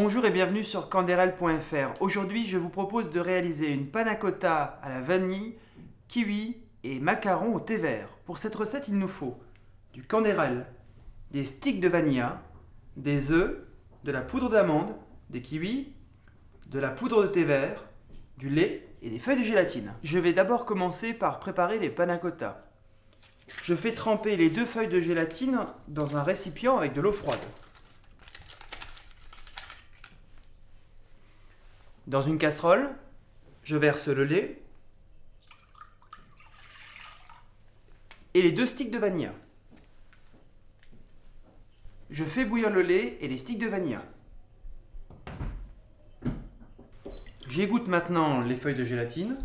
Bonjour et bienvenue sur canderel.fr. Aujourd'hui, je vous propose de réaliser une panna cotta à la vanille, kiwi et macarons au thé vert. Pour cette recette, il nous faut du canderel, des sticks de vanilla, des œufs, de la poudre d'amande, des kiwis, de la poudre de thé vert, du lait et des feuilles de gélatine. Je vais d'abord commencer par préparer les panna cotta. Je fais tremper les 2 feuilles de gélatine dans un récipient avec de l'eau froide. Dans une casserole, je verse le lait et les 2 sticks de vanilla. Je fais bouillir le lait et les sticks de vanilla. J'égoutte maintenant les feuilles de gélatine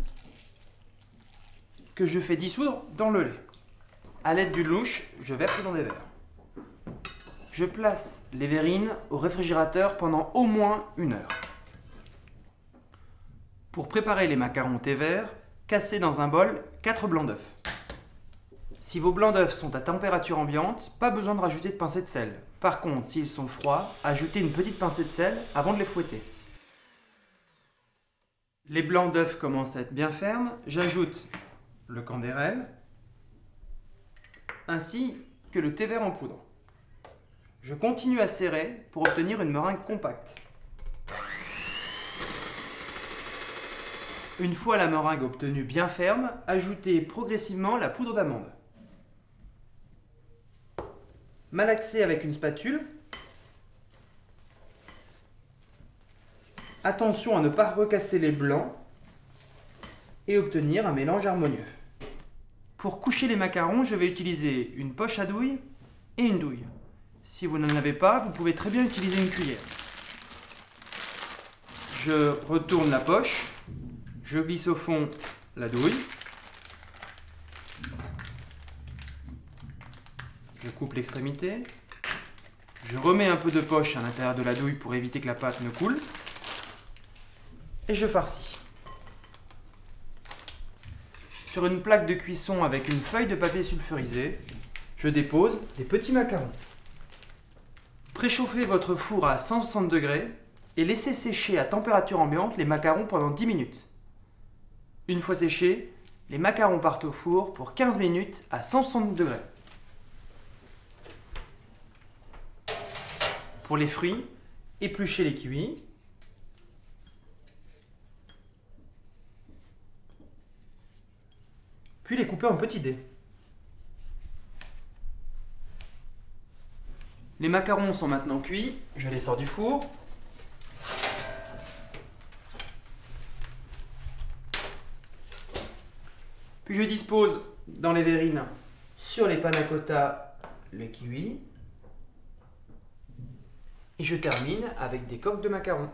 que je fais dissoudre dans le lait. À l'aide d'une louche, je verse dans des verres. Je place les verrines au réfrigérateur pendant au moins 1 heure. Pour préparer les macarons au thé vert, cassez dans un bol 4 blancs d'œufs. Si vos blancs d'œufs sont à température ambiante, pas besoin de rajouter de pincée de sel. Par contre, s'ils sont froids, ajoutez une petite pincée de sel avant de les fouetter. Les blancs d'œufs commencent à être bien fermes, j'ajoute le canderel ainsi que le thé vert en poudre. Je continue à serrer pour obtenir une meringue compacte. Une fois la meringue obtenue bien ferme, ajoutez progressivement la poudre d'amande. Malaxez avec une spatule. Attention à ne pas recasser les blancs et obtenir un mélange harmonieux. Pour coucher les macarons, je vais utiliser une poche à douille et une douille. Si vous n'en avez pas, vous pouvez très bien utiliser une cuillère. Je retourne la poche. Je glisse au fond la douille. Je coupe l'extrémité. Je remets un peu de poche à l'intérieur de la douille pour éviter que la pâte ne coule. Et je farcis. Sur une plaque de cuisson avec une feuille de papier sulfurisé, je dépose des petits macarons. Préchauffez votre four à 160 degrés et laissez sécher à température ambiante les macarons pendant 10 minutes. Une fois séchés, les macarons partent au four pour 15 minutes à 160 degrés. Pour les fruits, épluchez les kiwis. Puis les coupez en petits dés. Les macarons sont maintenant cuits, je les sors du four. Puis je dispose dans les verrines sur les panna cotta le kiwi. Et je termine avec des coques de macarons.